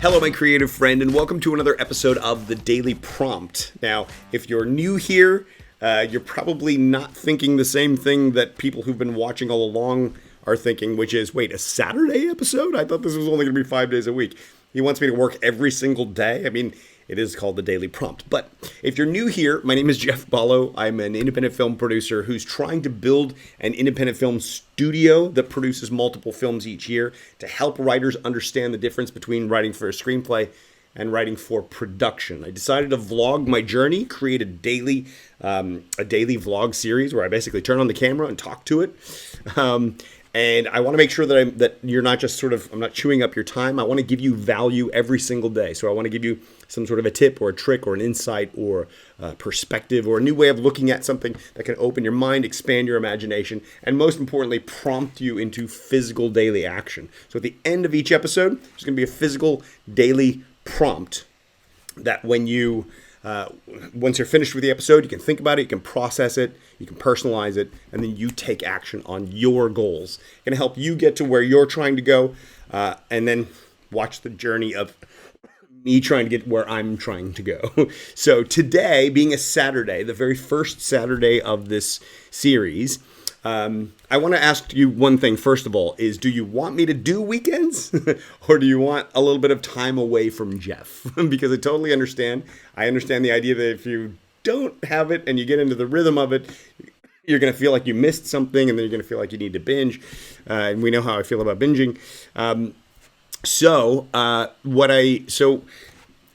Hello, my creative friend, and welcome to another episode of The Daily Prompt. Now, if you're new here, you're probably not thinking the same thing that people who've been watching all along are thinking, which is, wait, a Saturday episode? I thought this was only going to be 5 days a week. He wants me to work every single day? I mean, it is called The Daily Prompt. But if you're new here, my name is Jeff Ballo. I'm an independent film producer who's trying to build an independent film studio that produces multiple films each year to help writers understand the difference between writing for a screenplay and writing for production. I decided to vlog my journey, create a daily vlog series where I basically turn on the camera and talk to it. And I want to make sure that you're not just I'm not chewing up your time. I want to give you value every single day. So I want to give you some sort of a tip or a trick or an insight or a perspective or a new way of looking at something that can open your mind, expand your imagination, and most importantly, prompt you into physical daily action. So at the end of each episode, there's going to be a physical daily prompt that when you once you're finished with the episode, you can think about it, you can process it, you can personalize it, and then you take action on your goals. It's going to help you get to where you're trying to go, and then watch the journey of me trying to get where I'm trying to go. So today, being a Saturday, the very first Saturday of this series, I want to ask you one thing, first of all, is do you want me to do weekends or do you want a little bit of time away from Jeff? Because I totally understand. I understand the idea that if you don't have it and you get into the rhythm of it, you're going to feel like you missed something and then you're going to feel like you need to binge. And we know how I feel about binging. So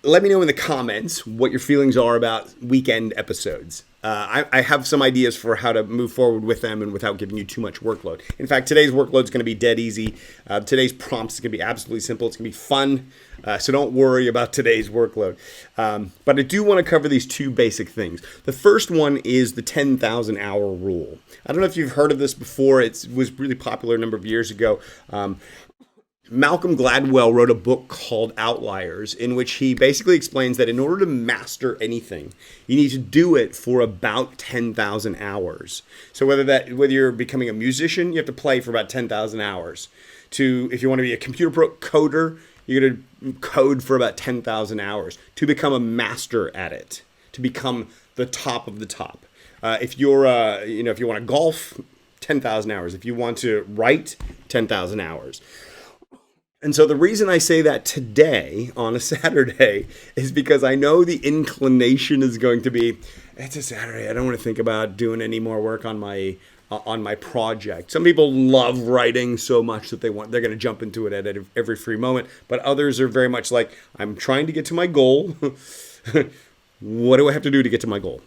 let me know in the comments what your feelings are about weekend episodes. I have some ideas for how to move forward with them and without giving you too much workload. In fact, today's workload is going to be dead easy. Today's prompt is going to be absolutely simple. It's going to be fun. So don't worry about today's workload. But I do want to cover these two basic things. The first one is the 10,000 hour rule. I don't know if you've heard of this before. It was really popular a number of years ago. Malcolm Gladwell wrote a book called Outliers, in which he basically explains that in order to master anything, you need to do it for about 10,000 hours. So whether you're becoming a musician, you have to play for about 10,000 hours. If you want to be a computer coder, you're going to code for about 10,000 hours to become a master at it, to become the top of the top. If you want to golf, 10,000 hours. If you want to write, 10,000 hours. And so the reason I say that today on a Saturday is because I know the inclination is going to be, it's a Saturday, I don't want to think about doing any more work on my project. Some people love writing so much that they're going to jump into it at every free moment. But others are very much like, I'm trying to get to my goal. What do I have to do to get to my goal?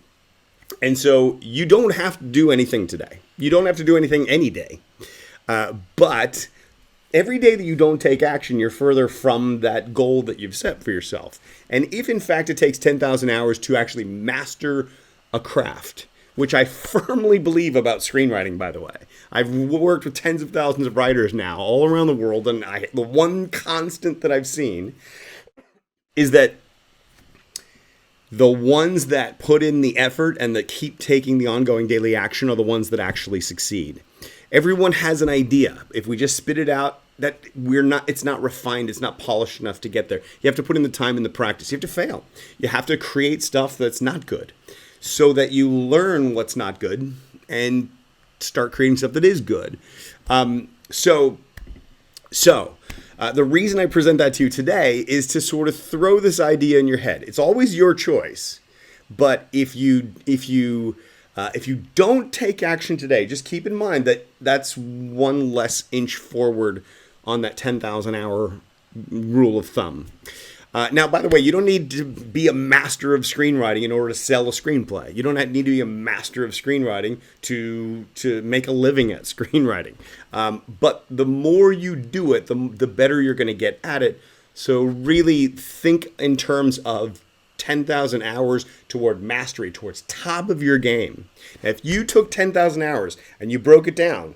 And so you don't have to do anything today. You don't have to do anything any day. But every day that you don't take action, you're further from that goal that you've set for yourself. And if, in fact, it takes 10,000 hours to actually master a craft, which I firmly believe about screenwriting, by the way. I've worked with tens of thousands of writers now all around the world, and the one constant that I've seen is that the ones that put in the effort and that keep taking the ongoing daily action are the ones that actually succeed. Everyone has an idea. If we just spit it out, it's not refined, it's not polished enough to get there. You have to put in the time and the practice. You have to fail. You have to create stuff that's not good so that you learn what's not good and start creating stuff that is good. So the reason I present that to you today is to sort of throw this idea in your head. It's always your choice, but if you don't take action today, just keep in mind that that's one less inch forward on that 10,000 hour rule of thumb. Now, by the way, you don't need to be a master of screenwriting in order to sell a screenplay. You don't need to be a master of screenwriting to make a living at screenwriting. But the more you do it, the better you're going to get at it. So really think in terms of 10,000 hours toward mastery, towards top of your game. Now, if you took 10,000 hours and you broke it down,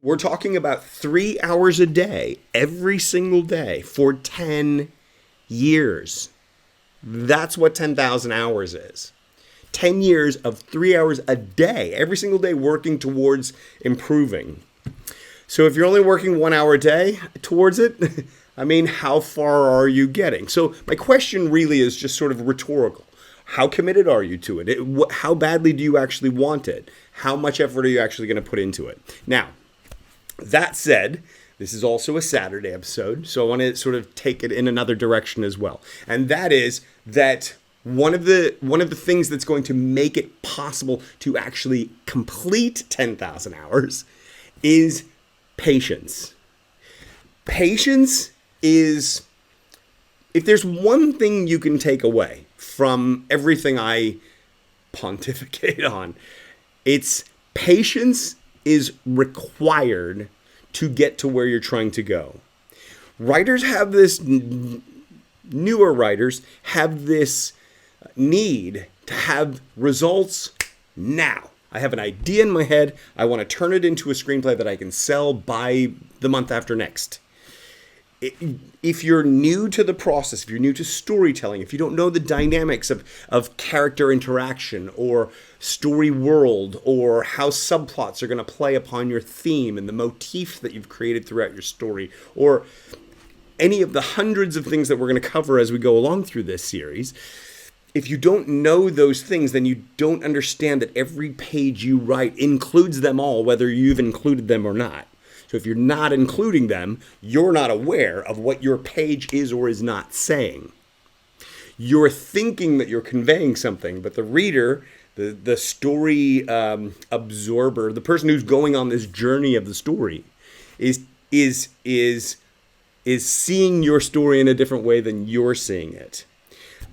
we're talking about 3 hours a day, every single day for 10 years. That's what 10,000 hours is. 10 years of 3 hours a day, every single day working towards improving. So if you're only working 1 hour a day towards it, I mean, how far are you getting? So my question really is just sort of rhetorical. How committed are you to it? How badly do you actually want it? How much effort are you actually going to put into it? Now, that said, this is also a Saturday episode, so I want to sort of take it in another direction as well. And that is that one of the things that's going to make it possible to actually complete 10,000 hours is patience. Patience is, if there's one thing you can take away from everything I pontificate on, it's patience is required to get to where you're trying to go. Writers have this, newer writers have this need to have results now. I have an idea in my head. I want to turn it into a screenplay that I can sell by the month after next. If you're new to the process, if you're new to storytelling, if you don't know the dynamics of character interaction or story world or how subplots are going to play upon your theme and the motif that you've created throughout your story, or any of the hundreds of things that we're going to cover as we go along through this series, if you don't know those things, then you don't understand that every page you write includes them all, whether you've included them or not. So if you're not including them, you're not aware of what your page is or is not saying. You're thinking that you're conveying something, but the reader, the story absorber, the person who's going on this journey of the story, is seeing your story in a different way than you're seeing it.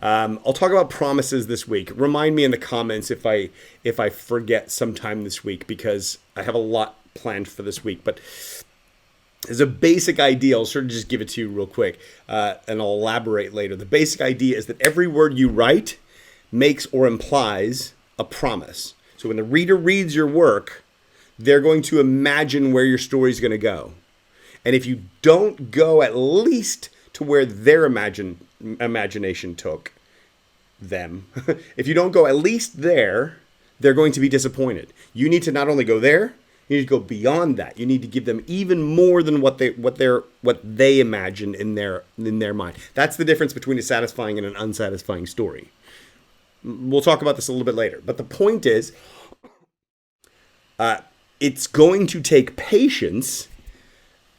I'll talk about promises this week. Remind me in the comments if I forget sometime this week, because I have a lot planned for this week. But as a basic idea, I'll sort of just give it to you real quick, and I'll elaborate later. The basic idea is that every word you write makes or implies a promise. So when the reader reads your work, they're going to imagine where your story is going to go. And if you don't go at least to where their imagination took them, if you don't go at least there, they're going to be disappointed. You need to not only go there, you need to go beyond that. You need to give them even more than what they imagine in their mind. That's the difference between a satisfying and an unsatisfying story. We'll talk about this a little bit later. But the point is, it's going to take patience.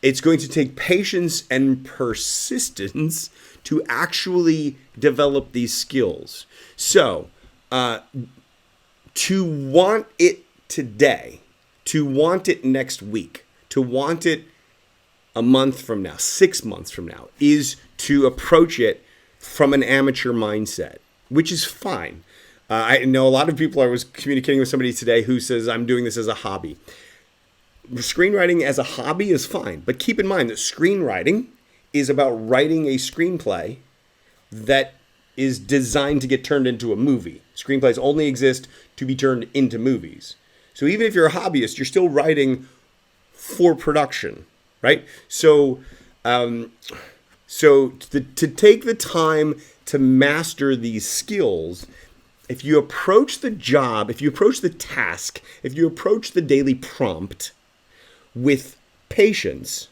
It's going to take patience and persistence to actually develop these skills. So, to want it today, to want it next week, to want it a month from now, 6 months from now, is to approach it from an amateur mindset, which is fine. I know a lot of people, I was communicating with somebody today who says, I'm doing this as a hobby. Screenwriting as a hobby is fine, but keep in mind that screenwriting is about writing a screenplay that is designed to get turned into a movie. Screenplays only exist to be turned into movies. So even if you're a hobbyist, you're still writing for production, right? So, to take the time to master these skills, if you approach the job, if you approach the task, if you approach the daily prompt with patience,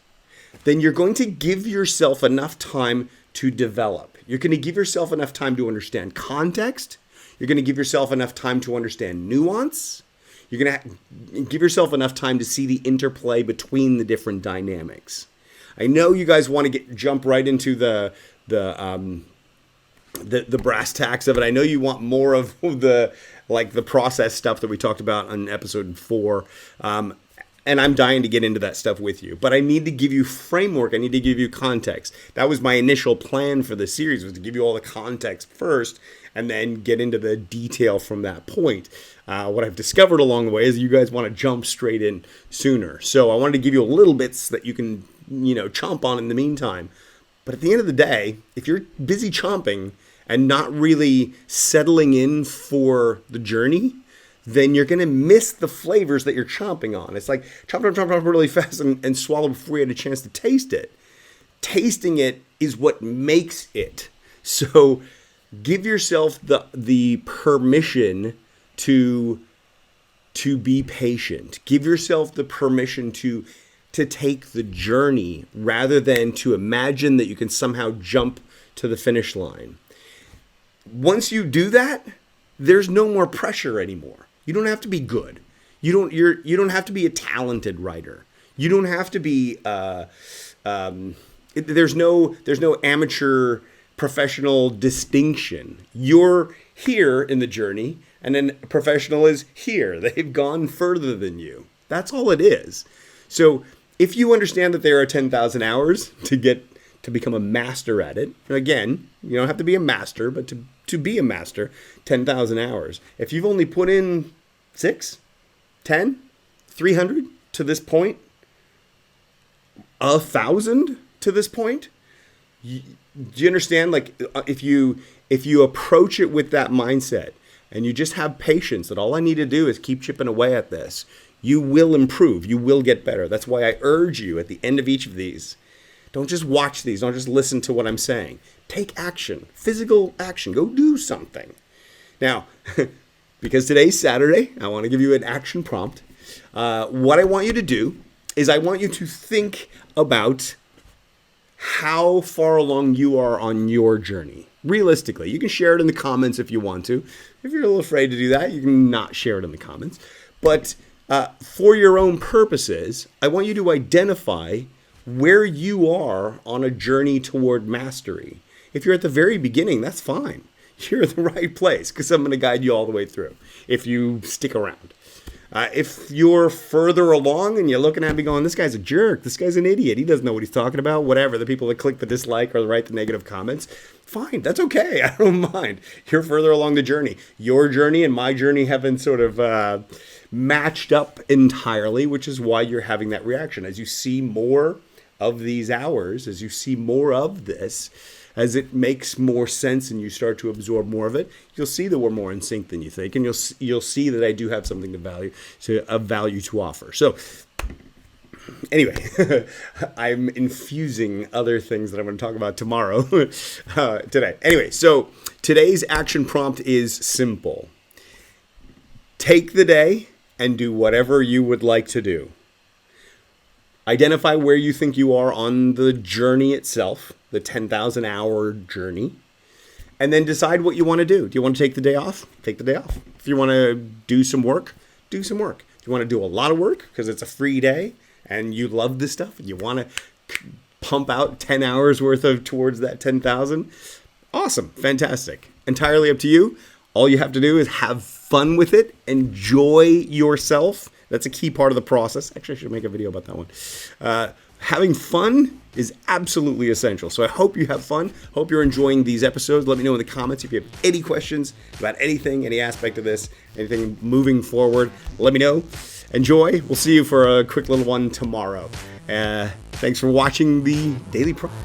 then you're going to give yourself enough time to develop. You're going to give yourself enough time to understand context. You're going to give yourself enough time to understand nuance. You're going to give yourself enough time to see the interplay between the different dynamics. I know you guys want to jump right into the brass tacks of it. I know you want more of the process stuff that we talked about on episode 4. And I'm dying to get into that stuff with you. But I need to give you framework. I need to give you context. That was my initial plan for the series, was to give you all the context first and then get into the detail from that point. What I've discovered along the way is you guys want to jump straight in sooner. So I wanted to give you a little bits that you can, chomp on in the meantime. But at the end of the day, if you're busy chomping and not really settling in for the journey, then you're going to miss the flavors that you're chomping on. It's like chomp really fast and swallow before you had a chance to taste it. Tasting it is what makes it. So give yourself the permission to be patient. Give yourself the permission to to take the journey rather than to imagine that you can somehow jump to the finish line. Once you do that, there's no more pressure anymore. You don't have to be good. You don't have to be a talented writer. You don't have to be. There's no amateur professional distinction. You're here in the journey, and then a professional is here. They've gone further than you. That's all it is. So if you understand that there are 10,000 hours to become a master at it, again, you don't have to be a master, but to be a master, 10,000 hours. If you've only put in 6, 10, 300 to this point, 1,000 to this point, do you understand? Like if you approach it with that mindset and you just have patience that all I need to do is keep chipping away at this, you will improve. You will get better. That's why I urge you at the end of each of these, don't just watch these. Don't just listen to what I'm saying. Take action, physical action. Go do something. Now, because today's Saturday, I want to give you an action prompt. What I want you to do is I want you to think about how far along you are on your journey. Realistically, you can share it in the comments if you want to. If you're a little afraid to do that, you can not share it in the comments. But for your own purposes, I want you to identify where you are on a journey toward mastery. If you're at the very beginning, that's fine. You're in the right place because I'm going to guide you all the way through if you stick around. If you're further along and you're looking at me going, this guy's a jerk, this guy's an idiot, he doesn't know what he's talking about, whatever, the people that click the dislike or write the negative comments, fine, that's okay, I don't mind. You're further along the journey. Your journey and my journey haven't sort of matched up entirely, which is why you're having that reaction. As you see more of these hours, as you see more of this, as it makes more sense and you start to absorb more of it, you'll see that we're more in sync than you think, and you'll see that I do have something of value to offer. So, anyway, I'm infusing other things that I'm going to talk about tomorrow today. Anyway, so today's action prompt is simple. Take the day and do whatever you would like to do. Identify where you think you are on the journey itself, the 10,000 hour journey, and then decide what you want to do. Do you want to take the day off? Take the day off. If you want to do some work, do some work. If you want to do a lot of work because it's a free day and you love this stuff and you want to pump out 10 hours worth of towards that 10,000, awesome, fantastic. Entirely up to you. All you have to do is have fun with it, enjoy yourself. That's a key part of the process. Actually, I should make a video about that one. Having fun is absolutely essential. So I hope you have fun. Hope you're enjoying these episodes. Let me know in the comments if you have any questions about anything, any aspect of this, anything moving forward. Let me know. Enjoy. We'll see you for a quick little one tomorrow. Thanks for watching the Daily Prompt.